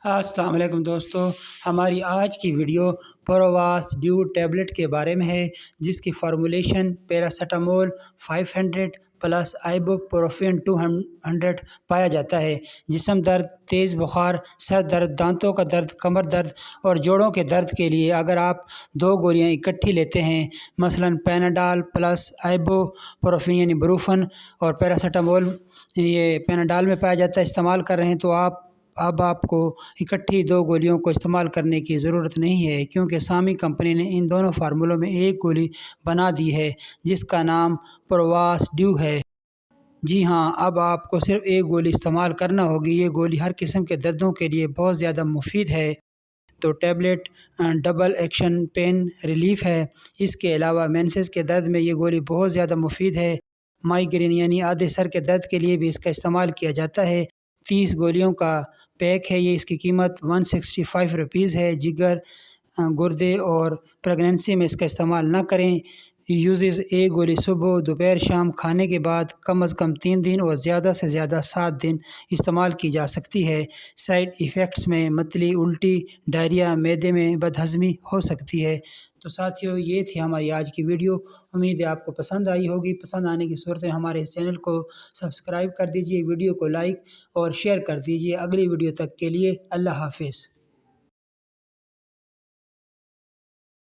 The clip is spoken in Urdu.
السلام علیکم دوستو، ہماری آج کی ویڈیو پرواس ڈیو ٹیبلٹ کے بارے میں ہے، جس کی فارمولیشن پیراسیٹامول 500 پلس آئبو پروفین 200 پایا جاتا ہے۔ جسم درد، تیز بخار، سر درد، دانتوں کا درد، کمر درد اور جوڑوں کے درد کے لیے اگر آپ 2 گولیاں اکٹھی لیتے ہیں، مثلا پیناڈال پلس آئبو پروفین یعنی بروفن اور پیراسیٹامول یہ پیناڈال میں پایا جاتا ہے، استعمال کر رہے ہیں تو اب آپ کو اکٹھی 2 گولیوں کو استعمال کرنے کی ضرورت نہیں ہے، کیونکہ سامی کمپنی نے ان دونوں فارمولوں میں ایک گولی بنا دی ہے جس کا نام پرواس ڈیو ہے۔ جی ہاں، اب آپ کو صرف ایک گولی استعمال کرنا ہوگی۔ یہ گولی ہر قسم کے دردوں کے لیے بہت زیادہ مفید ہے۔ تو tablet double action pain relief ہے۔ اس کے علاوہ مینسز کے درد میں یہ گولی بہت زیادہ مفید ہے۔ مائیگرین یعنی آدھے سر کے درد کے لیے بھی اس کا استعمال کیا جاتا ہے۔ 30 گولیوں کا پیک ہے یہ، اس کی قیمت 165 روپیز ہے۔ جگر، گردے اور پریگننسی میں اس کا استعمال نہ کریں۔ یوزز: ایک گولی صبح، دوپہر، شام کھانے کے بعد کم از کم 3 دن اور زیادہ سے زیادہ 7 دن استعمال کی جا سکتی ہے۔ سائیڈ ایفیکٹس میں متلی، الٹی، ڈائریا، معدے میں بدہضمی ہو سکتی ہے۔ تو ساتھیو، یہ تھی ہماری آج کی ویڈیو۔ امید ہے آپ کو پسند آئی ہوگی۔ پسند آنے کی صورت میں ہمارے چینل کو سبسکرائب کر دیجیے، ویڈیو کو لائک اور شیئر کر دیجیے۔ اگلی ویڈیو تک کے لیے اللہ حافظ۔